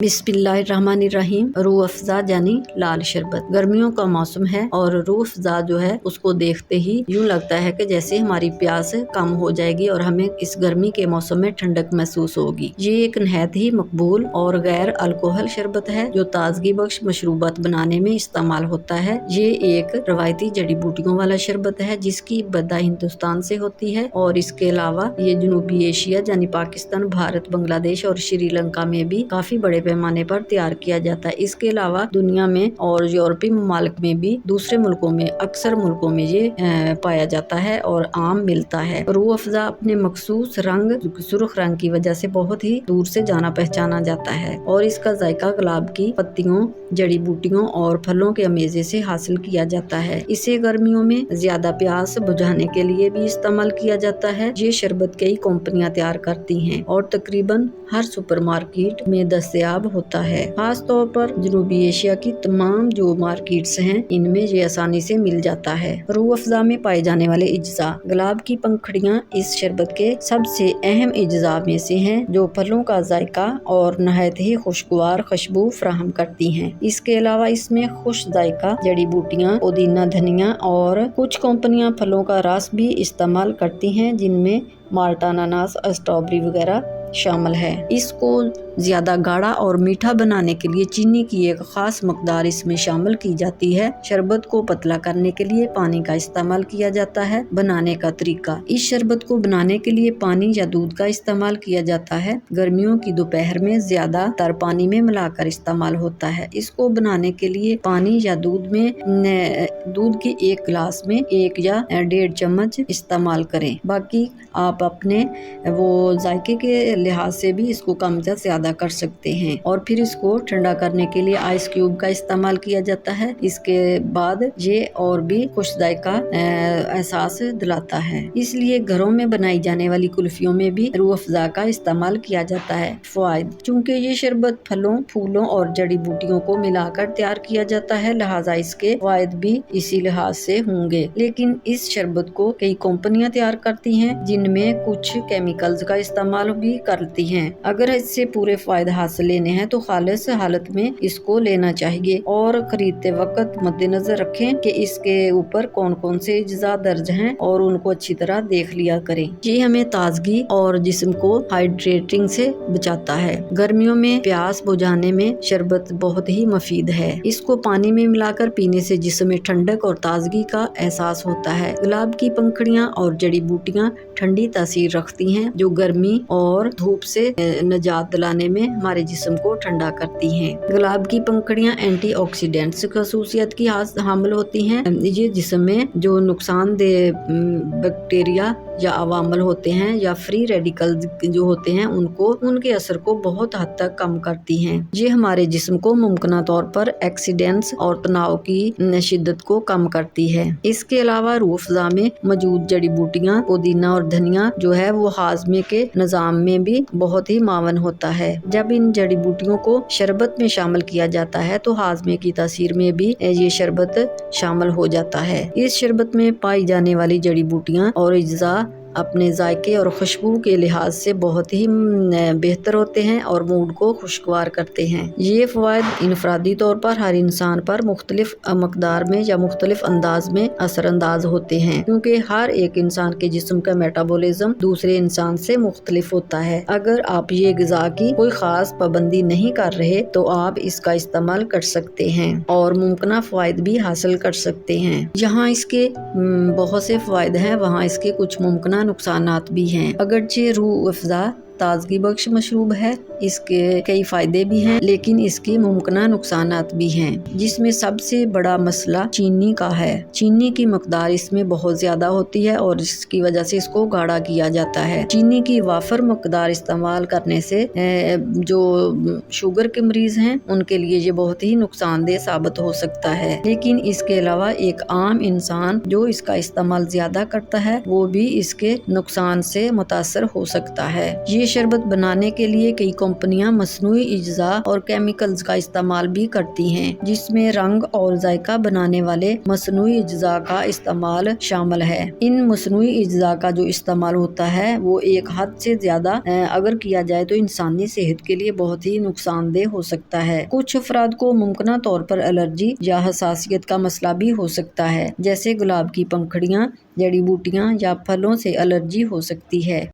बिस्मिल्लाहिर्रहमानिर्रहीम। रूह अफ़ज़ा यानी लाल शरबत। गर्मियों का मौसम है और रूह अफ़ज़ा जो है उसको देखते ही यूँ लगता है कि जैसे हमारी प्यास कम हो जाएगी और हमें इस गर्मी के मौसम में ठंडक महसूस होगी। ये एक नहायत ही मकबूल और गैर अल्कोहल शरबत है जो ताजगी बख्श मशरूबात बनाने में इस्तेमाल होता है। ये एक रवायती जड़ी बूटियों वाला शरबत है जिसकी इब्तदा हिंदुस्तान से होती है और इसके अलावा ये जनूबी एशिया यानी पाकिस्तान, भारत, बांग्लादेश और श्रीलंका में भी काफी बड़े पैमाने पर तैयार किया जाता है। इसके अलावा दुनिया में और यूरोपीय ममालिक में भी दूसरे मुल्कों में अक्सर मुल्कों में ये पाया जाता है और आम मिलता है। रूह अफ़ज़ा अपने मखसूस रंग सुर्ख रंग की वजह से बहुत ही दूर से जाना पहचाना जाता है और इसका जायका गुलाब की पत्तियों, जड़ी बूटियों और फलों के अमेजे से हासिल किया जाता है। इसे गर्मियों में ज्यादा प्यास बुझाने के लिए भी इस्तेमाल किया जाता है। ये शरबत कई कंपनियां तैयार करती हैं और तकरीबन हर सुपरमार्केट में दस्तयाब होता है। खास तौर पर जनूबी एशिया की तमाम जो मार्केट्स हैं इनमें ये आसानी से मिल जाता है। रूह अफ़ज़ा में पाए जाने वाले इज्जा। गुलाब की पंखुड़ियाँ इस शरबत के सबसे अहम इज्जा में से हैं जो फलों का जायका और नहायत ही खुशगवार खुशबू फराहम करती हैं। इसके अलावा इसमें खुश जायका जड़ी बूटियाँ, पुदीना, धनिया और कुछ कंपनियां फलों का रस भी इस्तेमाल करती हैं जिनमें माल्टा, अनानास, स्ट्रॉबेरी वगैरह शामिल है। इसको ज्यादा गाढ़ा और मीठा बनाने के लिए चीनी की एक खास मकदार इसमें शामिल की जाती है। शरबत को पतला करने के लिए पानी का इस्तेमाल किया जाता है। बनाने का तरीका। इस शरबत को बनाने के लिए पानी या दूध का इस्तेमाल किया जाता है। गर्मियों की दोपहर में ज्यादातर पानी में मिलाकर इस्तेमाल होता है। इसको बनाने के लिए पानी या दूध के एक गिलास में 1 या 1.5 चम्मच इस्तेमाल करें। बाकी आप अपने वो जायके के लिहाज से भी इसको कम या ज्यादा कर सकते हैं। और फिर इसको ठंडा करने के लिए आइस क्यूब का इस्तेमाल किया जाता है। इसके बाद ये और भी खुशदाई का एहसास दिलाता है। इसलिए घरों में बनाई जाने वाली कुल्फियों में भी रूह अफ़ज़ा का इस्तेमाल किया जाता है। फ़वाइद। चूँकि ये शरबत फलों, फूलों और जड़ी बूटियों को मिलाकर तैयार किया जाता है लिहाजा इसके फ़वाइद भी इसी लिहाज से होंगे। लेकिन इस शरबत को कई कंपनियां तैयार करती हैं जिनमें कुछ केमिकल्स का इस्तेमाल भी करती हैं। अगर इससे पूरे फायदे हासिल लेने हैं तो खालिस हालत में इसको लेना चाहिए और खरीदते वक्त मद्देनजर रखें कि इसके ऊपर कौन कौन से अज्जा दर्ज हैं और उनको अच्छी तरह देख लिया करें। ये हमें ताजगी और जिस्म को हाइड्रेटिंग से बचाता है। गर्मियों में प्यास बुझाने में शरबत बहुत ही मुफीद है। इसको पानी में मिलाकर पीने से जिस्म में ठंडक और ताजगी का एहसास होता है। गुलाब की पंखुड़ियाँ और जड़ी बूटियाँ ठंडी तासीर रखती हैं जो गर्मी और धूप से निजात दिलाने में हमारे जिस्म को ठंडा करती हैं। गुलाब की पंखुड़ियाँ एंटीऑक्सीडेंट्स खसूसियत की हामिल होती हैं। ये जिस्म में जो नुकसानदेह बैक्टीरिया या अवामल होते हैं या फ्री रेडिकल्स जो होते हैं उनके असर को बहुत हद तक कम करती हैं। ये हमारे जिस्म को मुमकिन तौर पर एक्सीडेंट्स और तनाव की शिद्दत को कम करती है। इसके अलावा रूह अफ़ज़ा में मौजूद जड़ी बूटियाँ, पुदीना और धनिया जो है वो हाजमे के निज़ाम में भी बहुत ही मावन होता है। जब इन जड़ी बूटियों को शरबत में शामिल किया जाता है तो हाजमे की तासीर में भी ये शरबत शामिल हो जाता है। इस शरबत में पाई जाने वाली जड़ी बूटियाँ और अज्जा अपने जायके और खुशबू के लिहाज से बहुत ही बेहतर होते हैं और मूड को खुशगवार करते हैं। ये फ़वाइद इनफरादी तौर पर हर इंसान पर मुख्तलिफ मकदार में या मुख्तलिफ अंदाज में असरअंदाज होते हैं क्योंकि हर एक इंसान के जिस्म का मेटाबॉलिज्म दूसरे इंसान से मुख्तलिफ होता है। अगर आप ये ग़िज़ा की कोई ख़ास पाबंदी नहीं कर रहे तो आप इसका इस्तेमाल कर सकते हैं और मुमकिन फ़वाइद भी हासिल कर सकते हैं। जहाँ इसके बहुत से फ़वाइद हैं वहाँ इसके कुछ मुमकिन नुकसानात भी हैं। अगरचे रूह अफ़ज़ा ताजगी बख्श मशरूब है, इसके कई फायदे भी हैं लेकिन इसके मुमकिन नुकसानात भी हैं जिसमें सबसे बड़ा मसला चीनी का है। चीनी की मकदार इसमें बहुत ज्यादा होती है और इसकी वजह से इसको गाढ़ा किया जाता है। चीनी की वाफर मकदार इस्तेमाल करने से जो शुगर के मरीज हैं उनके लिए ये बहुत ही नुकसानदेह साबित हो सकता है। लेकिन इसके अलावा एक आम इंसान जो इसका इस्तेमाल ज्यादा करता है वो भी इसके नुकसान से मुतासर हो सकता है। ये शरबत बनाने के लिए कई कंपनियां मसनूई अज्जा और केमिकल्स का इस्तेमाल भी करती हैं, जिसमें रंग और जायका बनाने वाले मसनूई अज्जा का इस्तेमाल शामिल है। इन मसनूई अज्जा का जो इस्तेमाल होता है वो एक हद से ज्यादा अगर किया जाए तो इंसानी सेहत के लिए बहुत ही नुकसानदेह हो सकता है। कुछ अफराद को मुमकिन तौर पर एलर्जी या हसासियत का मसला भी हो सकता है, जैसे गुलाब की पंखुड़ियां, जड़ी बूटियां या फलों से एलर्जी हो सकती है।